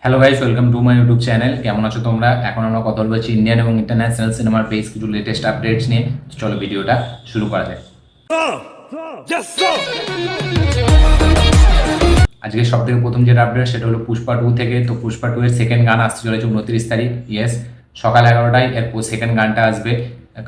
Hello guys, welcome to my YouTube channel. কেমন আছো তোমরা? এখন আমরা কথা বলছি ইন্ডিয়ান এবং ইন্টারন্যাশনাল সিনেমার বেশ কিছু লেটেস্ট আপডেটস নিয়ে। তো চলো ভিডিওটা শুরু করা যায়। আজকে সব থেকে প্রথম যেটা আপডেট সেটা হলো পুষ্পা 2 থেকে। তো পুষ্পা 2 এর সেকেন্ড গান আসতে চলেছে 29 তারিখ। ইয়েস, সকাল 11টায় এর সেকেন্ড গানটা আসবে।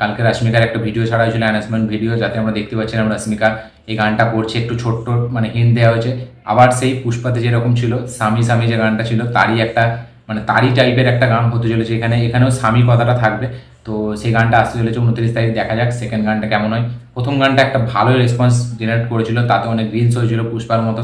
কালকে রশ্মিকার একটা ভিডিও ছাড়া হয়েছিল, অ্যানাউন্সমেন্ট ভিডিও, যাতে আমরা দেখতে পাচ্ছিলাম রশ্মিকা এই গানটা করছে। একটু ছোট্ট মানে হিন্ট দেওয়া হয়েছে। আবার সেই পুষ্পাতে যেরকম ছিল স্বামী স্বামী যে গানটা ছিল তারই একটা মানে তারই টাইপের একটা গান হতে চলেছে এখানেও স্বামী কথাটা থাকবে। তো সেই গানটা আসতে চলেছে 29 তারিখ। দেখা যাক সেকেন্ড গানটা কেমন হয়। প্রথম গানটা একটা ভালোই রেসপন্স জেনারেট করেছিল, তাতে অনেক রিলস হয়েছিল পুষ্পার মতো।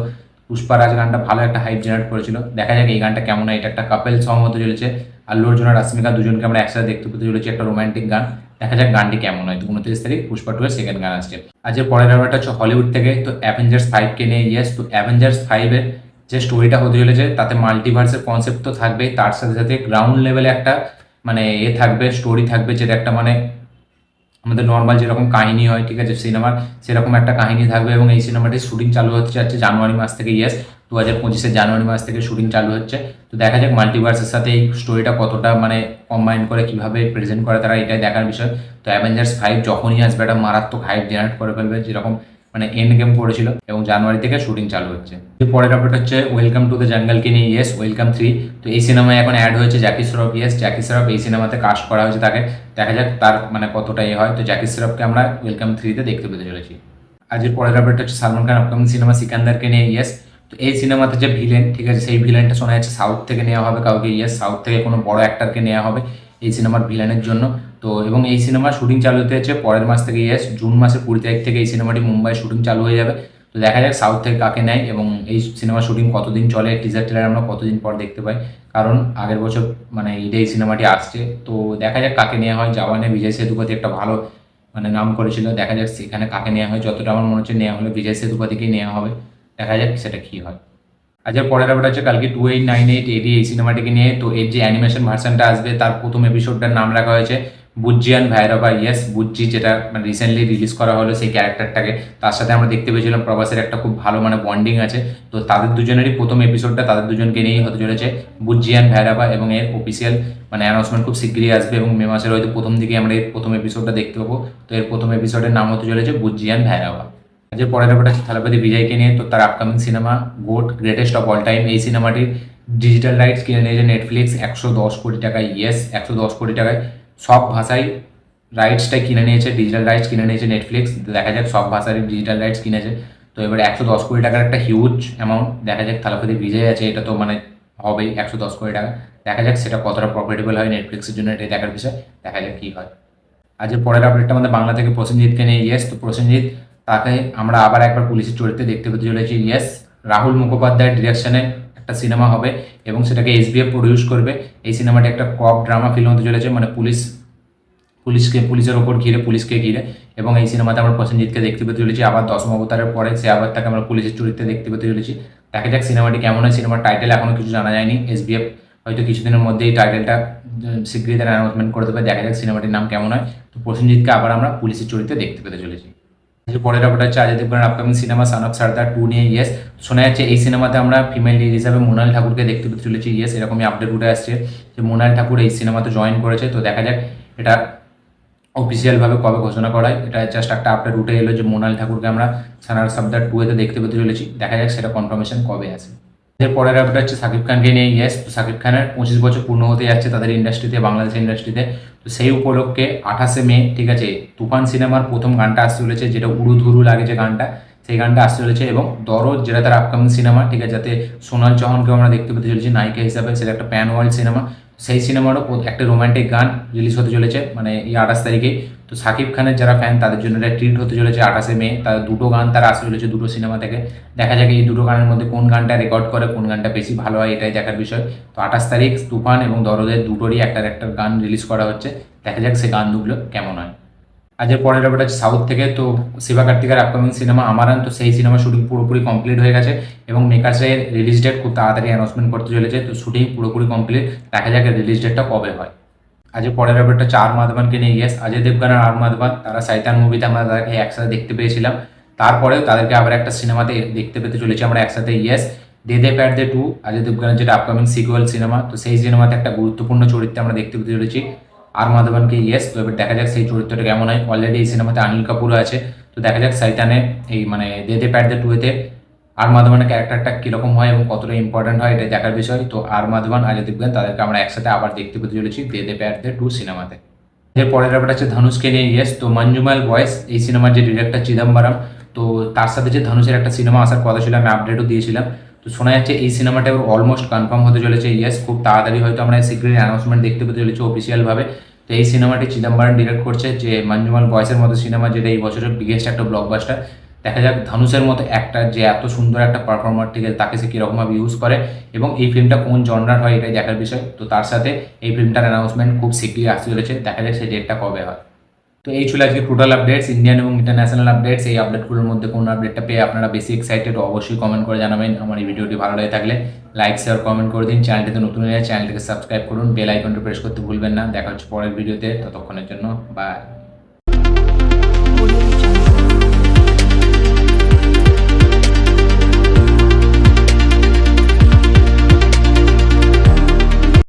পুষ্পারাজ গানটা ভালো একটা হাইপ জেনারেট করেছিল। দেখা যাক এই গানটা কেমন হয়। এটা একটা কাপেল সং হতে চলেছে। আল্লু অর্জুন আর রশ্মিকা দুজনকে আমরা একসাথে দেখতে পেতে চলেছি, একটা রোমান্টিক গান। দেখা যাক গানটি কেমন হয়। তো 29 তারিখ পুষ্পা 2 এর সেকেন্ড গান আসছে। আজকের পরের ব্যাপারটা হচ্ছে হলিউড থেকে। তো অ্যাভেঞ্জার্স 5 কে নিয়ে। ইয়েস, তো অ্যাভেঞ্জার্স 5 এর যে স্টোরিটা হতে চলেছে তাতে মাল্টিভার্সের কনসেপ্ট তো থাকবেই, তার সাথে সাথে গ্রাউন্ড লেভেলে একটা মানে থাকবে, স্টোরি থাকবে, যেটা একটা মানে আমাদের নর্মাল যেরকম কাহিনী হয়, ঠিক আছে, সিনেমার সেরকম একটা কাহিনী থাকবে। এবং এই সিনেমাটির শুটিং চালু হচ্ছে জানুয়ারি মাস থেকে। ইয়েস, 2025 জানুয়ারি মাস থেকে শুটিং চালু হচ্ছে। তো দেখা যাক মাল্টিভার্সের সাথে এই স্টোরিটা কতটা মানে কম্বাইন করে, কিভাবে প্রেজেন্ট করে তারা, এটাই দেখার বিষয়। তো অ্যাভেঞ্জার্স 5 যখনই আসবে একটা মারাত্মক হাইপ জেনারেট করে ফেলবে, যেরকম মানে এন্ড গেম করেছিল। এবং জানুয়ারি থেকে শুটিং চালু হচ্ছে। পরের আপডেট হচ্ছে ওয়েলকাম টু দ্য জঙ্গলকে নিয়ে। Yes, welcome 3। তো এই সিনেমায় এখন অ্যাড হয়েছে জ্যাকি শ্রফ। ইয়েস, জ্যাকি শ্রফ এই সিনেমাতে কাস্ট করা হয়েছে তাকে। দেখা যাক তার মানে কতটা হয়। তো জ্যাকি শ্রফকে আমরা ওয়েলকাম 3-তে দেখতে পেতে চলেছি। আজকের পরের আপডেট হচ্ছে সালমান খান আপকামিং সিনেমা সিকান্দারকে নিয়ে। ইয়েস, তো এই সিনেমাতে যে ভিলেন, ঠিক আছে, সেই ভিলেনটা শোনা যাচ্ছে সাউথ থেকে নেওয়া হবে কাউকে। ইয়েস, সাউথ থেকে কোনো বড় অ্যাক্টারকে নেওয়া হবে এই সিনেমার ভিলেনের জন্য। তো এবং এই সিনেমার শুটিং চালু হতে হচ্ছে পরের মাস থেকে। ইয়েস, জুন মাসের 20 তারিখ থেকে এই সিনেমাটি মুম্বাই শুটিং চালু হয়ে যাবে। তো দেখা যাক সাউথ থেকে কাকে নেয় এবং এই সিনেমার শুটিং কতদিন চলে, টিজার ট্রেলার আমরা কতদিন পর দেখতে পাই। কারণ আগের বছর মানে ঈদে এই সিনেমাটি আসছে। তো দেখা যাক কাকে নেওয়া হয়। জওয়ানে বিজয় সেতুপতি একটা ভালো মানে নাম করেছিল। দেখা যাক সেখানে কাকে নেওয়া হয়। যতটা আমার মনে হচ্ছে নেওয়া হলে বিজয় সেতুপতিকেই নেওয়া হবে। দেখা যাক সেটা কী হয়। আচ্ছা, পরের আপডেট হচ্ছে কালকে 2898 এই সিনেমাটিকে নিয়ে। তো এর যে অ্যানিমেশন ভার্সনটা আসবে তার প্রথম এপিসোডটার নাম রাখা হয়েছে বুজ্জিয়ান ভাইরাবা। ইয়েস, বুজ্জি, যেটা মানে রিসেন্টলি রিলিজ করা হলো সেই ক্যারেক্টারটাকে। তার সাথে আমরা দেখতে পেয়েছিলাম প্রভাসের একটা খুব ভালো মানে বন্ডিং আছে। তো তাদের দুজনেরই প্রথম এপিসোডটা তাদের দুজনকে নিয়েই হতে চলেছে বুজ্জিয়ান ভাইরাবা। এবং এর অফিসিয়াল মানে অ্যানাউন্সমেন্ট খুব শীঘ্রই আসবে এবং মে মাসের হয়তো প্রথম দিকে আমরা এর প্রথম এপিসোডটা দেখতে পাবো। তো এর প্রথম এপিসোডের নাম হতে চলেছে বুজ্জিয়ান ভাইরাবা। যে পরের ব্যাপারটা আছে থালাপতি বিজয়কে নিয়ে। তো তার upcoming cinema goat greatest of all time, এই সিনেমাটির ডিজিটাল রাইটস কিনে নিয়েছে নেটফ্লিক্স 110 কোটি টাকায়। ইয়েস, 110 কোটি টাকায় সব ভাষায় রাইটসটাই কিনে নিয়েছে, ডিজিটাল রাইটস কিনে নিয়েছে নেটফ্লিক্স। দেখা যাক সব ভাষারই ডিজিটাল রাইটস কিনেছে। তো এবারে 110 কোটি টাকার একটা হিউজ অ্যামাউন্ট। দেখা যাক থালাপতি বিজয় আছে, এটা তো মানে হবেই 110 কোটি টাকা। দেখা যাক সেটা কতটা প্রফিটেবল হয় নেটফ্লিক্সের জন্য, এটাই দেখার বিষয়। দেখা যাক কী হয়। আজকের পরের আপডেটটা আমাদের বাংলা থেকে প্রসেনজিৎকে নিয়ে। ইয়েস, তো প্রসেনজিৎ তাকে আমরা আবার একবার পুলিশের চরিত্রে দেখতে পেতে চলেছি। ইয়েস, রাহুল মুখোপাধ্যায়ের ডিরেকশনে একটা সিনেমা হবে এবং সেটাকে এসবিএফ প্রডিউস করবে। এই সিনেমাটি একটা কপ ড্রামা ফিল্ম হতে চলেছে, মানে পুলিশের ওপর ঘিরে, পুলিশকে ঘিরে। এবং এই সিনেমাতে আমরা প্রসেনজিৎকে দেখতে পেতে চলেছি আবার দশম অবতারের পরে সে আবার তাকে আমরা পুলিশের চরিত্রে দেখতে পেতে চলেছি। দেখা যাক সিনেমাটি কেমন হয়। সিনেমার টাইটেল এখনও কিছু জানা যায়নি। এসবিএফ হয়তো কিছুদিনের মধ্যেই টাইটেলটা শীঘ্রই তারা অ্যানাউন্সমেন্ট করে দেবে। দেখা যাক সিনেমাটির নাম কেমন হয়। তো প্রসেনজিৎকে আবার আমরা পুলিশের চরিত্রে দেখতে পেতে চলেছি। পরের আপডেট হচ্ছে অজয় দেবগনের আপকামিং সিনেমা সান অফ সর্দার 2 নিয়ে। ইয়েস, শোনা যাচ্ছে এই সিনেমাতে আমরা ফিমেল লিড হিসাবে মোনাল ঠাকুরকে দেখতে পেতে চলেছি। ইয়েস, এরকমই আপডেট উঠে আসছে যে মোনাল ঠাকুর এই সিনেমাতে জয়েন করেছে। তো দেখা যাক এটা অফিসিয়ালভাবে কবে ঘোষণা করা হয়। এটা জাস্ট একটা আপডেট উঠে এলো যে মোনাল ঠাকুরকে আমরা সান অফ সর্দার 2-তে দেখতে পেতে চলেছি। দেখা যাক সেটা কনফার্মেশন কবে আসে। এর পরের আপডেট হচ্ছে শাকিব খানকে নিয়ে। ইয়েস, তো শাকিব খানের 25 বছর পূর্ণ হতে যাচ্ছে তাদের ইন্ডাস্ট্রিতে, বাংলাদেশের ইন্ডাস্ট্রিতে। তো সেই উপলক্ষে 28শে মে, ঠিক আছে, তুফান সিনেমার প্রথম গানটা আসতে চলেছে, যেটা উড়ু ধুরু লাগে যে গানটা, সেই গানটা আসতে চলেছে। এবং দরদ, যেটা তার আপকামিং সিনেমা, ঠিক আছে, যাতে সোনাল চৌহানকেও আমরা দেখতে পেতে চলেছি নায়িকা হিসাবে। সেটা একটা প্যান ওয়ার্ল্ড সিনেমা। সেই সিনেমারও একটা রোমান্টিক গান রিলিজ হতে চলেছে মানে এই 28 তারিখে। তো শাকিব খানের যারা ফ্যান তাদের জন্য একটা ট্রিট হতে চলেছে 28শে মে। তার দুটো গান তারা আসতে চলেছে দুটো সিনেমা থেকে। দেখা যাক এই দুটো গানের মধ্যে কোন গানটা রেকর্ড করে, কোন গানটা বেশি ভালো হয়, এটাই দেখার বিষয়। তো 28 তারিখ তুফান এবং দরদের দুটোরই একটা একটা গান রিলিজ করা হচ্ছে। দেখা যাক সে গান দুগুলো কেমন হয়। আজকের পরের ব্যাপারটা হচ্ছে সাউথ থেকে। তো শিবা কার্তিকের আপকামিং সিনেমা আমারান। তো সেই সিনেমা শুটিং পুরোপুরি কমপ্লিট হয়ে গেছে এবং মেকার্সের রিলিজ ডেট খুব তাড়াতাড়ি অ্যানাউন্সমেন্ট করতে চলেছে। তো শুটিং পুরোপুরি কমপ্লিট। দেখা যাক রিলিজ ডেটটা কবে হয়। আজকে পরের ব্যাপারটা হচ্ছে আর মাধবানকে নিয়ে। ইয়েস, অজয় দেবগন আর মাধবান তারা শয়তান মুভিতে আমরা তাদেরকে একসাথে দেখতে পেয়েছিলাম। তারপরেও তাদেরকে আবার একটা সিনেমাতে দেখতে পেতে চলেছি আমরা একসাথে। ইয়েস, দে দে প্যার দে 2 অজয় দেবগনের যেটা আপকামিং সিকুয়েল সিনেমা, তো সেই সিনেমাতে একটা গুরুত্বপূর্ণ চরিত্রে আমরা দেখতে পেতে চলেছি আর মাধবনকে। ইয়েস, তো এবার দেখা যাক সেই চরিত্রটা কেমন হয়। অলরেডি এই সিনেমাতে অনিল কাপুরও আছে, তো দেখা যাক সাইতানে এই মানে দে দে প্যার দে 2-তে আর মাধবনের ক্যারেক্টারটা কীরকম হয় এবং কতটা ইম্পর্টেন্ট হয়, এটা দেখার বিষয়। তো আর মাধবন, অজয় দেবগন তাদেরকে আমরা একসাথে আবার দেখতে পেতে চলেছি দে দে প্যার দে 2 সিনেমাতে। এর পরের ব্যাপারটা হচ্ছে ধনুষকে নিয়ে। ইয়েস, তো মঞ্জুমাল বয়েস এই সিনেমার যে ডিরেক্টর চিদম্বরম, তো তার সাথে যে ধনুষের একটা সিনেমা আসার কথা ছিল, আমি আপডেটও দিয়েছিলাম। তো শোনা যাচ্ছে এই সিনেমাটা অলমোস্ট কনফার্ম হতে চলেছে। ইয়েস, খুব তাড়াতাড়ি হয়তো আমরা সিক্রেট অ্যানাউন্সমেন্ট দেখতে পেতে চলেছি অফিসিয়ালভাবে। তো এই সিনেমাটি চিদম্বরম ডিরেক্ট করছে, যে মঞ্জুমাল বয়েসের মতো সিনেমা, যেটা এই বছরের বিগেস্ট একটা ব্লকবাস্টার। দেখা যাক ধনুষের মতো একটা যে এত সুন্দর একটা পারফর্মার থেকে তাকে সে কীরকমভাবে ইউজ করে এবং এই ফিল্মটা কোন জনরার হয় এটাই দেখার বিষয়। তো তার সাথে এই ফিল্মটার অ্যানাউন্সমেন্ট খুব শীঘ্রই আসতে চলেছে, দেখা যাক সেই ডেটটা কবে হয়। তো এই ছিল আজকে টোটাল আপডেটস, ইন্ডিয়ান এবং ইন্টারন্যাশনাল আপডেটস। এই আপডেটগুলোর মধ্যে কোন আপডেটটা পেয়ে আপনারা বেশি এক্সাইটেড অবশ্যই কমেন্ট করে জানাবেন। আমার এই ভিডিওটি ভালো লাগে থাকলে লাইক শেয়ার কমেন্ট করে দিন। চ্যানেলটিতে নতুন হলে চ্যানেলটিকে সাবস্ক্রাইব করুন, বেল আইকনটা প্রেস করতে ভুলবেন না। দেখা হচ্ছে পরের ভিডিওতে, ততক্ষণের জন্য বাই।